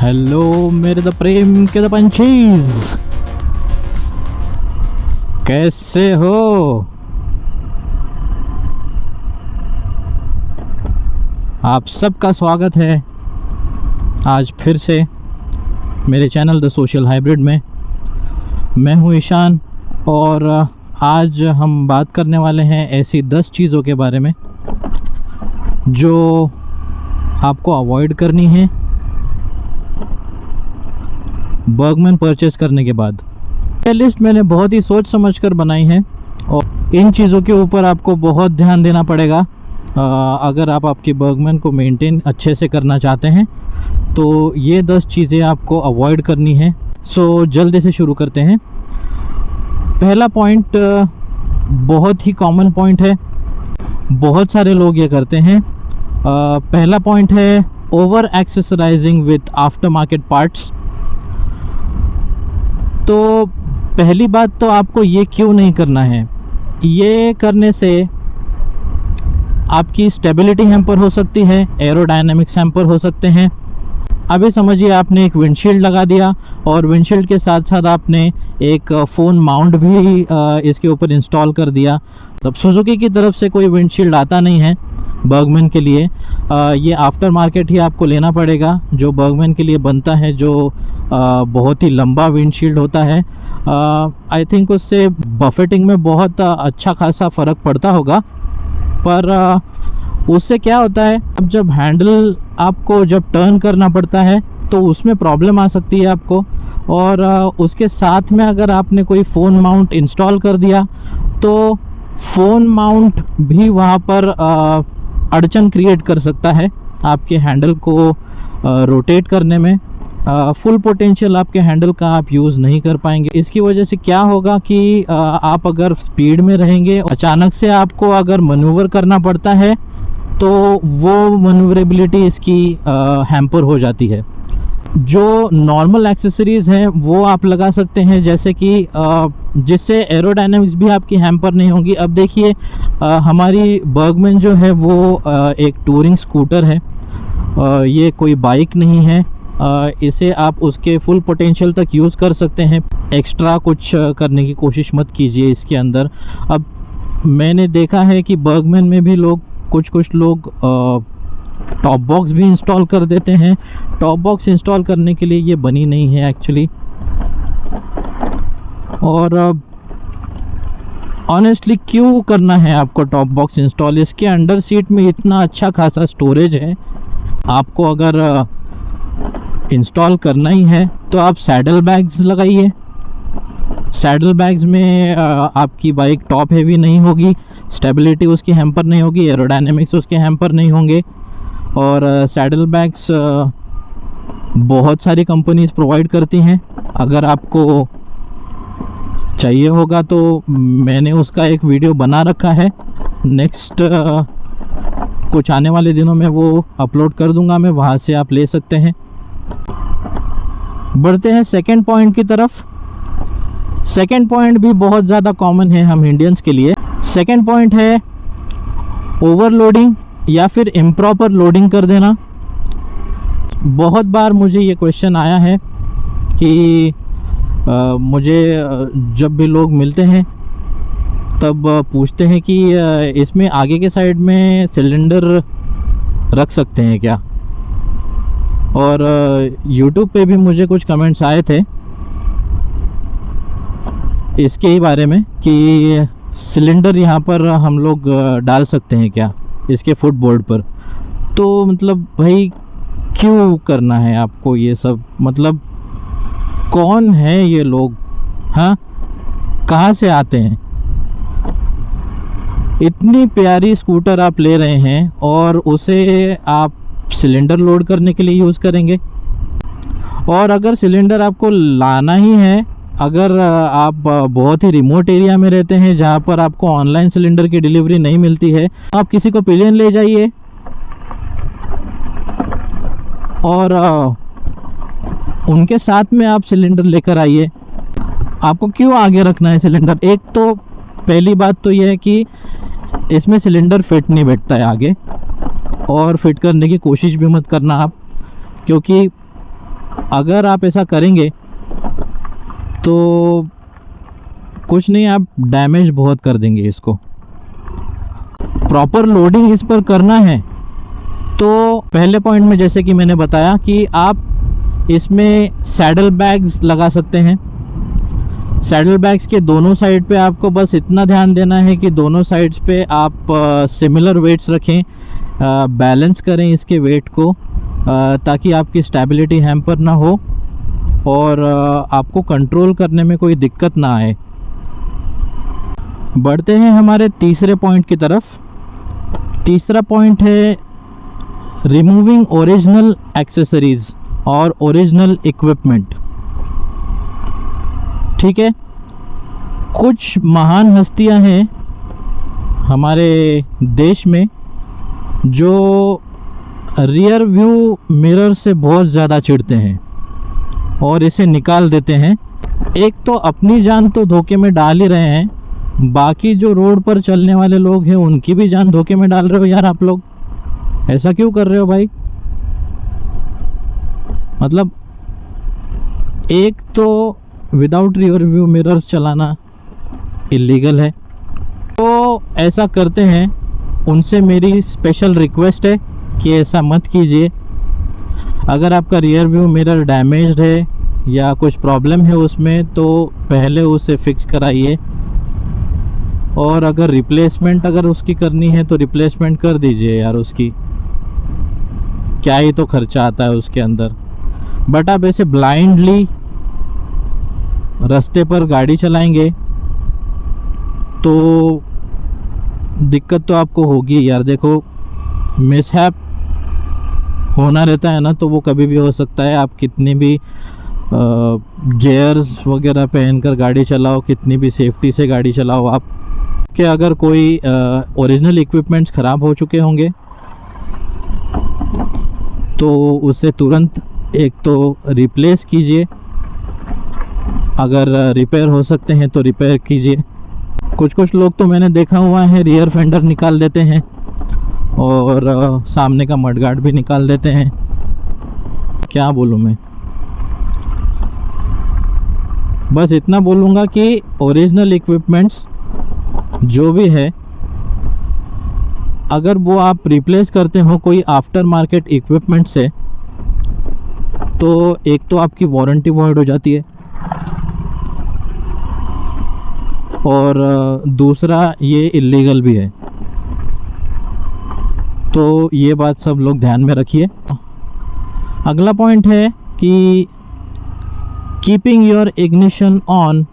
Hello मेरे the प्रेम के the पंचीज, कैसे हो? आप सबका स्वागत है आज फिर से मेरे चैनल द सोशल हाइब्रिड में। मैं हूं ईशान और आज हम बात करने वाले हैं ऐसी 10 चीज़ों के बारे में जो आपको अवॉइड करनी है बर्गमैन परचेस करने के बाद। ये लिस्ट मैंने बहुत ही सोच समझकर बनाई है और इन चीज़ों के ऊपर आपको बहुत ध्यान देना पड़ेगा अगर आप आपकी बर्गमैन को मेंटेन अच्छे से करना चाहते हैं। तो ये 10 चीज़ें आपको अवॉइड करनी है। सो जल्दी से शुरू करते हैं। पहला पॉइंट बहुत ही कॉमन पॉइंट है, बहुत सारे लोग ये करते हैं। पहला पॉइंट है over accessorizing with aftermarket parts. तो पहली बात तो आपको ये क्यों नहीं करना है। ये करने से आपकी स्टेबिलिटी हैम्पर हो सकती है, एरोडायनामिक्स हैम्पर हो सकते हैं। अभी समझिए आपने एक विंडशील्ड लगा दिया और विंडशील्ड के साथ साथ आपने एक फ़ोन माउंट भी इसके ऊपर इंस्टॉल कर दिया। तब सुजुकी की तरफ से कोई विंडशील्ड आता नहीं है बर्गमैन के लिए। ये आफ्टर मार्केट ही आपको लेना पड़ेगा जो बर्गमैन के लिए बनता है, जो बहुत ही लंबा विंडशील्ड होता है। आई थिंक उससे बफेटिंग में बहुत अच्छा खासा फ़र्क पड़ता होगा। पर उससे क्या होता है, अब जब हैंडल आपको जब टर्न करना पड़ता है तो उसमें प्रॉब्लम आ सकती है आपको। और उसके साथ में अगर आपने कोई फ़ोन माउंट इंस्टॉल कर दिया तो फ़ोन माउंट भी वहाँ पर अड़चन क्रिएट कर सकता है आपके हैंडल को रोटेट करने में। फुल पोटेंशियल आपके हैंडल का आप यूज़ नहीं कर पाएंगे। इसकी वजह से क्या होगा कि आप अगर स्पीड में रहेंगे, अचानक से आपको अगर मनूवर करना पड़ता है तो वो मनूवरेबिलिटी इसकी हैम्पर हो जाती है। जो नॉर्मल एक्सेसरीज़ हैं वो आप लगा सकते हैं, जैसे कि जिससे एरोडायनामिक्स भी आपकी हैम्पर नहीं होगी। अब देखिए हमारी बर्गमैन जो है वो एक टूरिंग स्कूटर है, ये कोई बाइक नहीं है। इसे आप उसके फुल पोटेंशियल तक यूज़ कर सकते हैं, एक्स्ट्रा कुछ करने की कोशिश मत कीजिए इसके अंदर। अब मैंने देखा है कि बर्गमैन में भी कुछ लोग टॉप बॉक्स भी इंस्टॉल कर देते हैं। टॉप बॉक्स इंस्टॉल करने के लिए ये बनी नहीं है एक्चुअली। और ऑनेस्टली क्यों करना है आपको टॉप बॉक्स इंस्टॉल? इसके अंडर सीट में इतना अच्छा खासा स्टोरेज है। आपको अगर इंस्टॉल करना ही है तो आप सैडल बैग्स लगाइए। सैडल बैग्स में आपकी बाइक टॉप हेवी नहीं होगी, स्टेबिलिटी उसकी हैम्पर नहीं होगी, एरोडायनेमिक्स उसके हैम्पर नहीं होंगे। और सैडल बैग्स बहुत सारी कंपनीज प्रोवाइड करती हैं। अगर आपको चाहिए होगा तो मैंने उसका एक वीडियो बना रखा है, नेक्स्ट कुछ आने वाले दिनों में वो अपलोड कर दूंगा मैं, वहाँ से आप ले सकते हैं। बढ़ते हैं सेकंड पॉइंट की तरफ। सेकंड पॉइंट भी बहुत ज़्यादा कॉमन है हम इंडियंस के लिए। सेकंड पॉइंट है ओवरलोडिंग या फिर इम्प्रॉपर लोडिंग कर देना। बहुत बार मुझे ये क्वेश्चन आया है कि मुझे जब भी लोग मिलते हैं तब पूछते हैं कि इसमें आगे के साइड में सिलेंडर रख सकते हैं क्या। और YouTube पे भी मुझे कुछ कमेंट्स आए थे इसके ही बारे में कि सिलेंडर यहाँ पर हम लोग डाल सकते हैं क्या इसके फुटबोर्ड पर। तो मतलब भाई क्यों करना है आपको ये सब? मतलब कौन है ये लोग? हाँ, कहाँ से आते हैं? इतनी प्यारी स्कूटर आप ले रहे हैं और उसे आप सिलेंडर लोड करने के लिए यूज़ करेंगे। और अगर सिलेंडर आपको लाना ही है, अगर आप बहुत ही रिमोट एरिया में रहते हैं जहाँ पर आपको ऑनलाइन सिलेंडर की डिलीवरी नहीं मिलती है, आप किसी को पिलियन ले जाइए और उनके साथ में आप सिलेंडर लेकर आइए। आपको क्यों आगे रखना है सिलेंडर? एक तो पहली बात तो यह है कि इसमें सिलेंडर फिट नहीं बैठता है आगे, और फिट करने की कोशिश भी मत करना आप, क्योंकि अगर आप ऐसा करेंगे तो कुछ नहीं, आप डैमेज बहुत कर देंगे इसको। प्रॉपर लोडिंग इस पर करना है तो पहले पॉइंट में जैसे कि मैंने बताया कि आप इसमें सैडल बैग्स लगा सकते हैं। सैडल बैग्स के दोनों साइड पे आपको बस इतना ध्यान देना है कि दोनों साइड्स पे आप सिमिलर वेट्स रखें, बैलेंस करें इसके वेट को, ताकि आपकी स्टेबिलिटी हैम्पर ना हो और आपको कंट्रोल करने में कोई दिक्कत ना आए। बढ़ते हैं हमारे तीसरे पॉइंट की तरफ। तीसरा पॉइंट है रिमूविंग ओरिजिनल एक्सेसरीज और ओरिजिनल इक्विपमेंट। ठीक है, कुछ महान हस्तियां हैं हमारे देश में जो रियर व्यू मिरर से बहुत ज़्यादा चिढ़ते हैं और इसे निकाल देते हैं। एक तो अपनी जान तो धोखे में डाल ही रहे हैं, बाकी जो रोड पर चलने वाले लोग हैं उनकी भी जान धोखे में डाल रहे हो यार आप लोग। ऐसा क्यों कर रहे हो भाई? मतलब एक तो विदाउट रियर व्यू मिरर चलाना इलीगल है, तो ऐसा करते हैं उनसे मेरी स्पेशल रिक्वेस्ट है कि ऐसा मत कीजिए। अगर आपका रियर व्यू मिरर डैमेज्ड है या कुछ प्रॉब्लम है उसमें तो पहले उसे फिक्स कराइए, और अगर रिप्लेसमेंट अगर उसकी करनी है तो रिप्लेसमेंट कर दीजिए यार। उसकी क्या ही तो खर्चा आता है उसके अंदर। बट आप ऐसे ब्लाइंडली रास्ते पर गाड़ी चलाएंगे तो दिक्कत तो आपको होगी यार। देखो, मिसहैप होना रहता है ना, तो वो कभी भी हो सकता है। आप कितनी भी गियर्स वगैरह पहनकर गाड़ी चलाओ, कितनी भी सेफ्टी से गाड़ी चलाओ आप, कि अगर कोई ओरिजिनल इक्विपमेंट्स ख़राब हो चुके होंगे तो उसे तुरंत एक तो रिप्लेस कीजिए, अगर रिपेयर हो सकते हैं तो रिपेयर कीजिए। कुछ लोग तो मैंने देखा हुआ है रियर फेंडर निकाल देते हैं और सामने का मडगार्ड भी निकाल देते हैं। क्या बोलूँ मैं, बस इतना बोलूँगा कि ओरिजिनल इक्विपमेंट्स जो भी है, अगर वो आप रिप्लेस करते हो कोई आफ्टर मार्केट इक्विपमेंट से, तो एक तो आपकी वारंटी वॉइड हो जाती है, और दूसरा ये इलीगल भी है। तो ये बात सब लोग ध्यान में रखिए। अगला पॉइंट है कि keeping your ignition on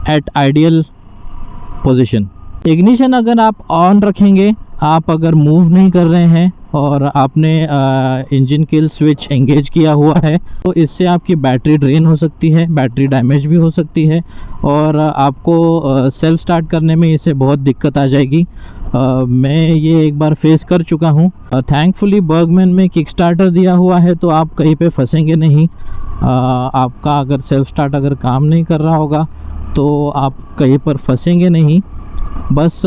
at ideal position. Ignition अगर आप ऑन रखेंगे, आप अगर मूव नहीं कर रहे हैं और आपने इंजन किल स्विच एंगेज किया हुआ है, तो इससे आपकी बैटरी ड्रेन हो सकती है, बैटरी डैमेज भी हो सकती है, और आपको सेल्फ स्टार्ट करने में इससे बहुत दिक्कत आ जाएगी। मैं ये एक बार फेस कर चुका हूँ। थैंकफुली बर्गमैन में किक स्टार्टर दिया हुआ है, तो आप कहीं पे फंसेंगे नहीं। आपका अगर सेल्फ स्टार्ट अगर काम नहीं कर रहा होगा तो आप कहीं पर फंसेंगे नहीं। बस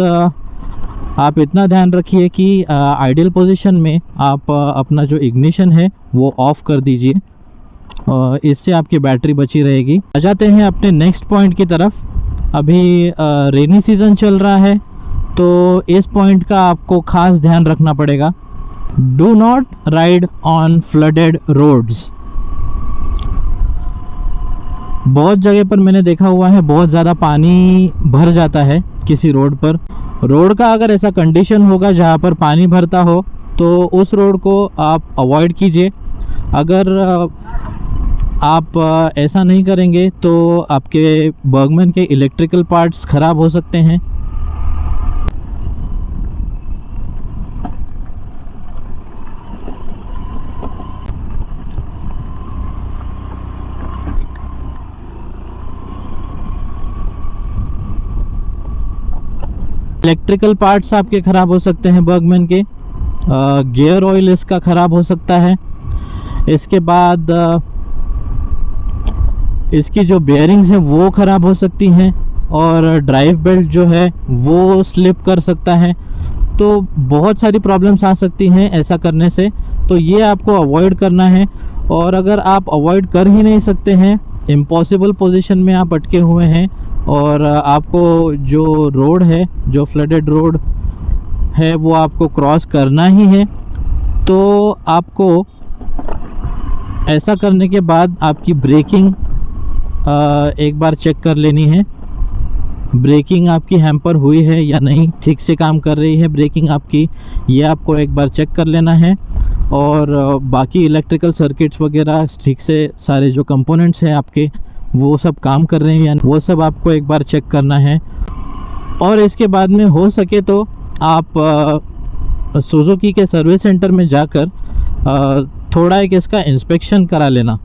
आप इतना ध्यान रखिए कि आइडियल पोजीशन में आप अपना जो इग्निशन है वो ऑफ़ कर दीजिए, इससे आपकी बैटरी बची रहेगी। आ जाते हैं अपने नेक्स्ट पॉइंट की तरफ। अभी रेनी सीज़न चल रहा है, तो इस पॉइंट का आपको ख़ास ध्यान रखना पड़ेगा। Do not ride on flooded roads. बहुत जगह पर मैंने देखा हुआ है बहुत ज़्यादा पानी भर जाता है किसी रोड पर। रोड का अगर ऐसा कंडीशन होगा जहाँ पर पानी भरता हो, तो उस रोड को आप अवॉइड कीजिए। अगर आप ऐसा नहीं करेंगे तो आपके बर्गमैन के इलेक्ट्रिकल पार्ट्स ख़राब हो सकते हैं। इलेक्ट्रिकल पार्ट्स आपके ख़राब हो सकते हैं बर्गमैन के। गियर ऑयल इसका ख़राब हो सकता है। इसके बाद इसकी जो बेयरिंग्स हैं वो ख़राब हो सकती हैं, और ड्राइव बेल्ट जो है वो स्लिप कर सकता है। तो बहुत सारी प्रॉब्लम्स आ सकती हैं ऐसा करने से, तो ये आपको अवॉइड करना है। और अगर आप अवॉइड कर ही नहीं सकते हैं, इम्पॉसिबल पोजीशन में आप अटके हुए हैं और आपको जो रोड है, जो फ्लडेड रोड है, वो आपको क्रॉस करना ही है, तो आपको ऐसा करने के बाद आपकी ब्रेकिंग एक बार चेक कर लेनी है। ब्रेकिंग आपकी हैम्पर हुई है या नहीं, ठीक से काम कर रही है ब्रेकिंग आपकी, ये आपको एक बार चेक कर लेना है। और बाकी इलेक्ट्रिकल सर्किट्स वगैरह ठीक से सारे जो कंपोनेंट्स हैं आपके, वो सब काम कर रहे हैं या वो सब आपको एक बार चेक करना है। और इसके बाद में हो सके तो आप सुजुकी के सर्विस सेंटर में जाकर थोड़ा एक इसका इंस्पेक्शन करा लेना।